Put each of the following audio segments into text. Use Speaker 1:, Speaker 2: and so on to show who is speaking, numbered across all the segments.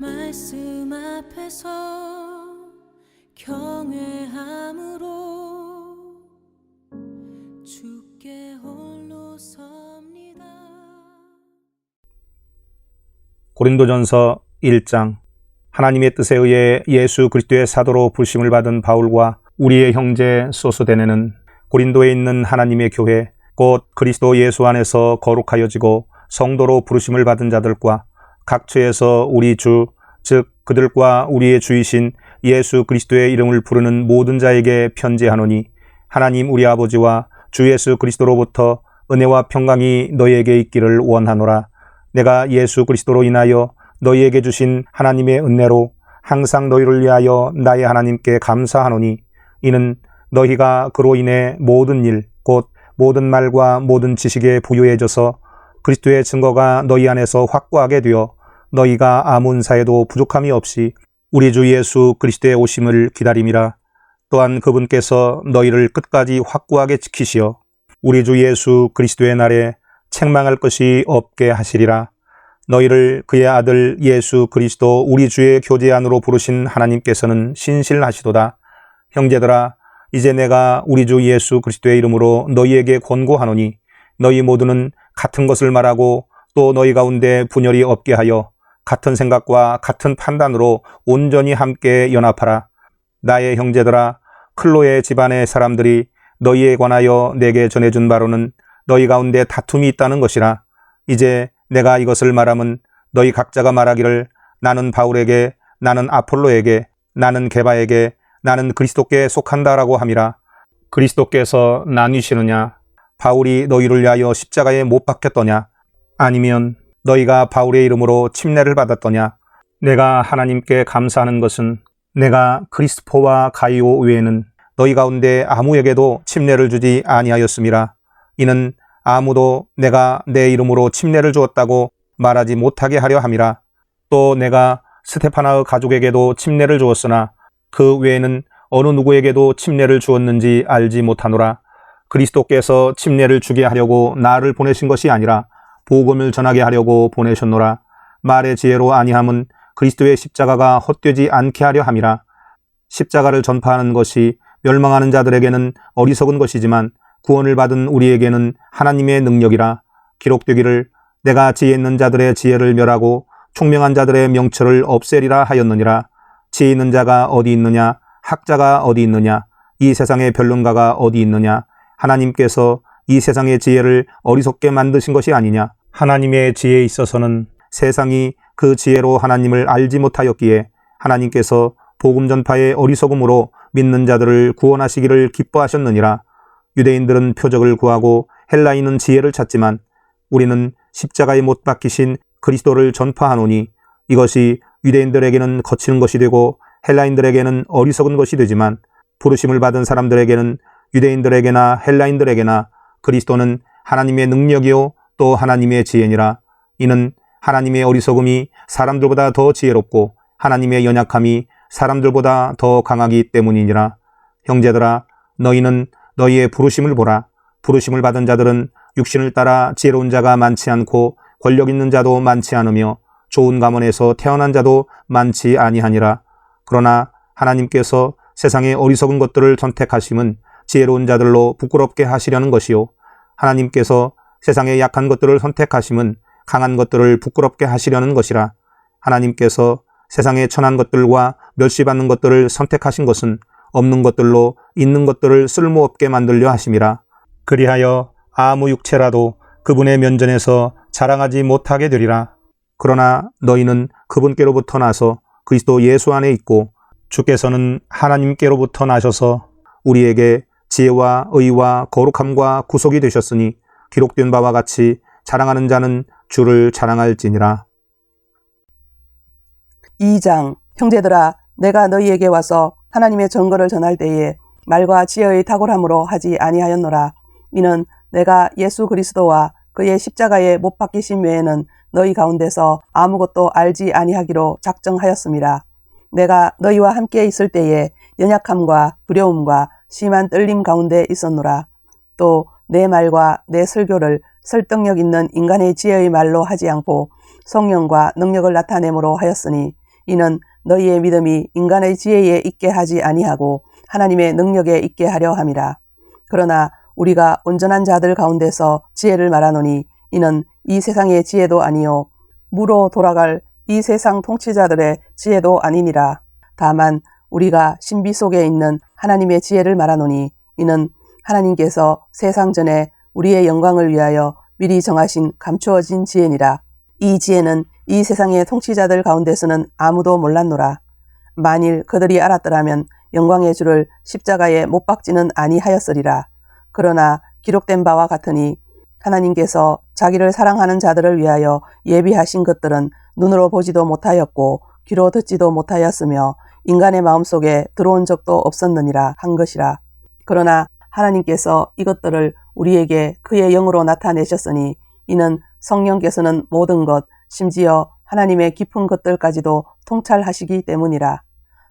Speaker 1: 말씀 앞에서 경외함으로 주께 홀로 섭니다.
Speaker 2: 고린도전서 1장. 하나님의 뜻에 의해 예수 그리스도의 사도로 부르심을 받은 바울과 우리의 형제 소스데네는 고린도에 있는 하나님의 교회 곧 그리스도 예수 안에서 거룩하여지고 성도로 부르심을 받은 자들과 각처에서 우리 주 즉 그들과 우리의 주이신 예수 그리스도의 이름을 부르는 모든 자에게 편지하노니 하나님 우리 아버지와 주 예수 그리스도로부터 은혜와 평강이 너희에게 있기를 원하노라. 내가 예수 그리스도로 인하여 너희에게 주신 하나님의 은혜로 항상 너희를 위하여 나의 하나님께 감사하노니 이는 너희가 그로 인해 모든 일 곧 모든 말과 모든 지식에 부유해져서 그리스도의 증거가 너희 안에서 확고하게 되어 너희가 아무 은사에도 부족함이 없이 우리 주 예수 그리스도의 오심을 기다림이라. 또한 그분께서 너희를 끝까지 확고하게 지키시어 우리 주 예수 그리스도의 날에 책망할 것이 없게 하시리라. 너희를 그의 아들 예수 그리스도 우리 주의 교제 안으로 부르신 하나님께서는 신실하시도다. 형제들아, 이제 내가 우리 주 예수 그리스도의 이름으로 너희에게 권고하노니 너희 모두는 같은 것을 말하고 또 너희 가운데 분열이 없게 하여 같은 생각과 같은 판단으로 온전히 함께 연합하라. 나의 형제들아, 클로의 집안의 사람들이 너희에 관하여 내게 전해준 바로는 너희 가운데 다툼이 있다는 것이라. 이제 내가 이것을 말하면 너희 각자가 말하기를 나는 바울에게, 나는 아폴로에게, 나는 게바에게, 나는 그리스도께 속한다라고 함이라. 그리스도께서 나뉘시느냐? 바울이 너희를 위하여 십자가에 못 박혔더냐? 아니면 너희가 바울의 이름으로 침례를 받았더냐? 내가 하나님께 감사하는 것은 내가 크리스포와 가이오 외에는 너희 가운데 아무에게도 침례를 주지 아니하였음이라. 이는 아무도 내가 내 이름으로 침례를 주었다고 말하지 못하게 하려 함이라. 또 내가 스테파나의 가족에게도 침례를 주었으나 그 외에는 어느 누구에게도 침례를 주었는지 알지 못하노라. 그리스도께서 침례를 주게 하려고 나를 보내신 것이 아니라 복음을 전하게 하려고 보내셨노라. 말의 지혜로 아니함은 그리스도의 십자가가 헛되지 않게 하려 함이라. 십자가를 전파하는 것이 멸망하는 자들에게는 어리석은 것이지만 구원을 받은 우리에게는 하나님의 능력이라. 기록되기를 내가 지혜 있는 자들의 지혜를 멸하고 총명한 자들의 명철을 없애리라 하였느니라. 지혜 있는 자가 어디 있느냐? 학자가 어디 있느냐? 이 세상의 변론가가 어디 있느냐? 하나님께서 이 세상의 지혜를 어리석게 만드신 것이 아니냐? 하나님의 지혜에 있어서는 세상이 그 지혜로 하나님을 알지 못하였기에 하나님께서 복음 전파의 어리석음으로 믿는 자들을 구원하시기를 기뻐하셨느니라. 유대인들은 표적을 구하고 헬라인은 지혜를 찾지만 우리는 십자가에 못 박히신 그리스도를 전파하노니 이것이 유대인들에게는 거치는 것이 되고 헬라인들에게는 어리석은 것이 되지만 부르심을 받은 사람들에게는 유대인들에게나 헬라인들에게나 그리스도는 하나님의 능력이요 또 하나님의 지혜니라. 이는 하나님의 어리석음이 사람들보다 더 지혜롭고 하나님의 연약함이 사람들보다 더 강하기 때문이니라. 형제들아, 너희는 너희의 부르심을 보라. 부르심을 받은 자들은 육신을 따라 지혜로운 자가 많지 않고 권력 있는 자도 많지 않으며 좋은 가문에서 태어난 자도 많지 아니하니라. 그러나 하나님께서 세상의 어리석은 것들을 선택하심은 지혜로운 자들로 부끄럽게 하시려는 것이요 하나님께서 세상의 약한 것들을 선택하심은 강한 것들을 부끄럽게 하시려는 것이라. 하나님께서 세상의 천한 것들과 멸시받는 것들을 선택하신 것은 없는 것들로 있는 것들을 쓸모없게 만들려 하심이라. 그리하여 아무 육체라도 그분의 면전에서 자랑하지 못하게 되리라. 그러나 너희는 그분께로부터 나서 그리스도 예수 안에 있고 주께서는 하나님께로부터 나셔서 우리에게 지혜와 의와 거룩함과 구속이 되셨으니 기록된 바와 같이 자랑하는 자는 주를 자랑할지니라.
Speaker 3: 2장. 형제들아, 내가 너희에게 와서 하나님의 증거를 전할 때에 말과 지혜의 탁월함으로 하지 아니하였노라. 이는 내가 예수 그리스도와 그의 십자가에 못 박히심 외에는 너희 가운데서 아무것도 알지 아니하기로 작정하였음이라. 내가 너희와 함께 있을 때에 연약함과 두려움과 심한 떨림 가운데 있었노라. 또 내 말과 내 설교를 설득력 있는 인간의 지혜의 말로 하지 않고 성령과 능력을 나타내므로 하였으니 이는 너희의 믿음이 인간의 지혜에 있게 하지 아니하고 하나님의 능력에 있게 하려 함이라. 그러나 우리가 온전한 자들 가운데서 지혜를 말하노니 이는 이 세상의 지혜도 아니요 무로 돌아갈 이 세상 통치자들의 지혜도 아니니라. 다만 우리가 신비 속에 있는 하나님의 지혜를 말하노니 이는 하나님께서 세상 전에 우리의 영광을 위하여 미리 정하신 감추어진 지혜니라. 이 지혜는 이 세상의 통치자들 가운데서는 아무도 몰랐노라. 만일 그들이 알았더라면 영광의 주를 십자가에 못 박지는 아니하였으리라. 그러나 기록된 바와 같으니 하나님께서 자기를 사랑하는 자들을 위하여 예비하신 것들은 눈으로 보지도 못하였고 귀로 듣지도 못하였으며 인간의 마음속에 들어온 적도 없었느니라 한 것이라. 그러나 하나님께서 이것들을 우리에게 그의 영으로 나타내셨으니 이는 성령께서는 모든 것 심지어 하나님의 깊은 것들까지도 통찰하시기 때문이라.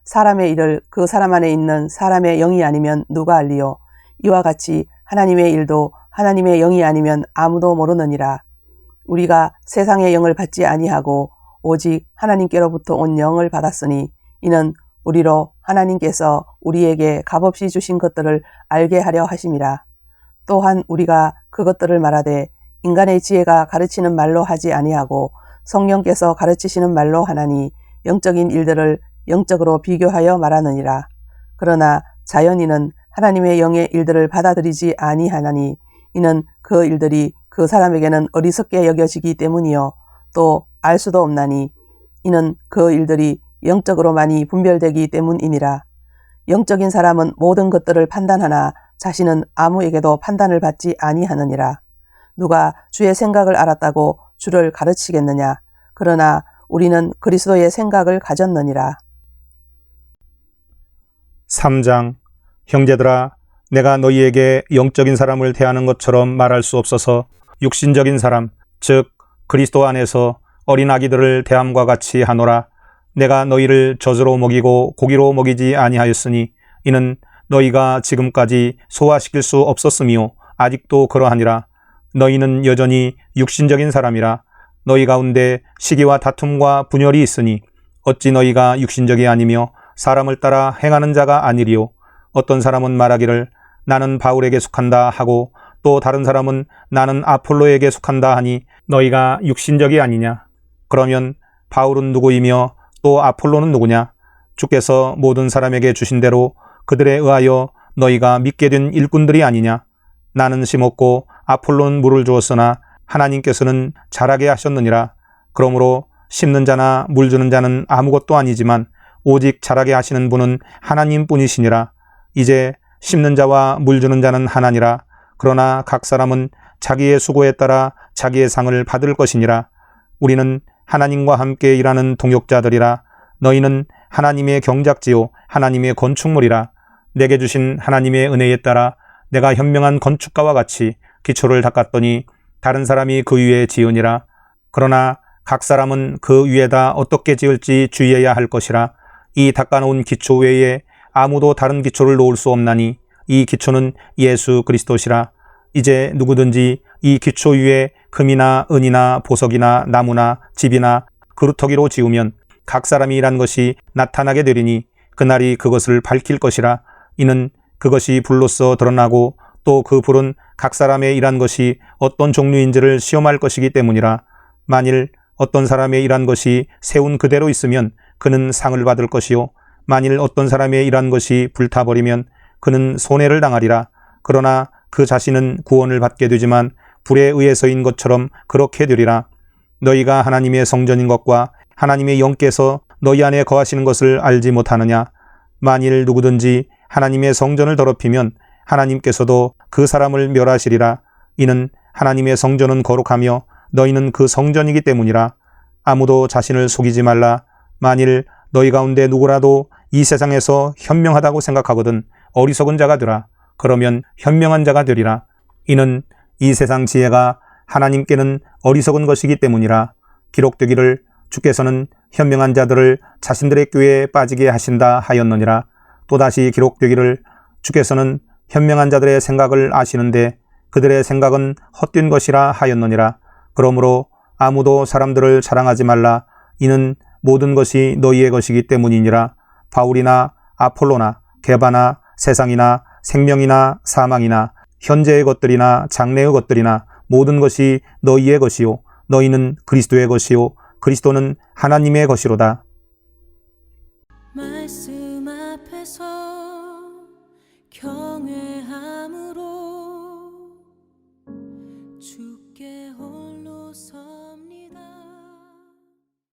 Speaker 3: 사람의 일을 그 사람 안에 있는 사람의 영이 아니면 누가 알리요? 이와 같이 하나님의 일도 하나님의 영이 아니면 아무도 모르느니라. 우리가 세상의 영을 받지 아니하고 오직 하나님께로부터 온 영을 받았으니 이는 우리로 하나님께서 우리에게 값없이 주신 것들을 알게 하려 하심이라. 또한 우리가 그것들을 말하되 인간의 지혜가 가르치는 말로 하지 아니하고 성령께서 가르치시는 말로 하나니 영적인 일들을 영적으로 비교하여 말하느니라. 그러나 자연인은 하나님의 영의 일들을 받아들이지 아니하나니 이는 그 일들이 그 사람에게는 어리석게 여겨지기 때문이요 또 알 수도 없나니 이는 그 일들이 영적으로만이 분별되기 때문이니라. 영적인 사람은 모든 것들을 판단하나 자신은 아무에게도 판단을 받지 아니하느니라. 누가 주의 생각을 알았다고 주를 가르치겠느냐? 그러나 우리는 그리스도의 생각을 가졌느니라.
Speaker 2: 3장. 형제들아, 내가 너희에게 영적인 사람을 대하는 것처럼 말할 수 없어서 육신적인 사람, 즉 그리스도 안에서 어린 아기들을 대함과 같이 하노라. 내가 너희를 젖으로 먹이고 고기로 먹이지 아니하였으니 이는 너희가 지금까지 소화시킬 수 없었으며 아직도 그러하니라. 너희는 여전히 육신적인 사람이라. 너희 가운데 시기와 다툼과 분열이 있으니 어찌 너희가 육신적이 아니며 사람을 따라 행하는 자가 아니리요. 어떤 사람은 말하기를 나는 바울에게 속한다 하고 또 다른 사람은 나는 아폴로에게 속한다 하니 너희가 육신적이 아니냐? 그러면 바울은 누구이며 또 아폴로는 누구냐? 주께서 모든 사람에게 주신 대로 그들에 의하여 너희가 믿게 된 일꾼들이 아니냐? 나는 심었고 아폴로는 물을 주었으나 하나님께서는 자라게 하셨느니라. 그러므로 심는 자나 물 주는 자는 아무것도 아니지만 오직 자라게 하시는 분은 하나님뿐이시니라. 이제 심는 자와 물 주는 자는 하나니라. 그러나 각 사람은 자기의 수고에 따라 자기의 상을 받을 것이니라. 우리는 하나님과 함께 일하는 동역자들이라. 너희는 하나님의 경작지요 하나님의 건축물이라. 내게 주신 하나님의 은혜에 따라 내가 현명한 건축가와 같이 기초를 닦았더니 다른 사람이 그 위에 지으니라. 그러나 각 사람은 그 위에다 어떻게 지을지 주의해야 할 것이라. 이 닦아놓은 기초 외에 아무도 다른 기초를 놓을 수 없나니 이 기초는 예수 그리스도시라. 이제 누구든지 이 기초 위에 금이나 은이나 보석이나 나무나 집이나 그루터기로 지으면 각 사람이 일한 것이 나타나게 되리니 그날이 그것을 밝힐 것이라. 이는 그것이 불로써 드러나고 또 그 불은 각 사람의 일한 것이 어떤 종류인지를 시험할 것이기 때문이라. 만일 어떤 사람의 일한 것이 세운 그대로 있으면 그는 상을 받을 것이요 만일 어떤 사람의 일한 것이 불타버리면 그는 손해를 당하리라. 그러나 그 자신은 구원을 받게 되지만 불에 의해서인 것처럼 그렇게 되리라. 너희가 하나님의 성전인 것과 하나님의 영께서 너희 안에 거하시는 것을 알지 못하느냐? 만일 누구든지 하나님의 성전을 더럽히면 하나님께서도 그 사람을 멸하시리라. 이는 하나님의 성전은 거룩하며 너희는 그 성전이기 때문이라. 아무도 자신을 속이지 말라. 만일 너희 가운데 누구라도 이 세상에서 현명하다고 생각하거든 어리석은 자가 되라. 그러면 현명한 자가 되리라. 이는 이 세상 지혜가 하나님께는 어리석은 것이기 때문이라. 기록되기를 주께서는 현명한 자들을 자신들의 꾀에 빠지게 하신다 하였느니라. 또다시 기록되기를 주께서는 현명한 자들의 생각을 아시는데 그들의 생각은 헛된 것이라 하였느니라. 그러므로 아무도 사람들을 자랑하지 말라. 이는 모든 것이 너희의 것이기 때문이니라. 바울이나 아폴로나 게바나 세상이나 생명이나 사망이나 현재의 것들이나 장래의 것들이나 모든 것이 너희의 것이요 너희는 그리스도의 것이요 그리스도는 하나님의 것이로다.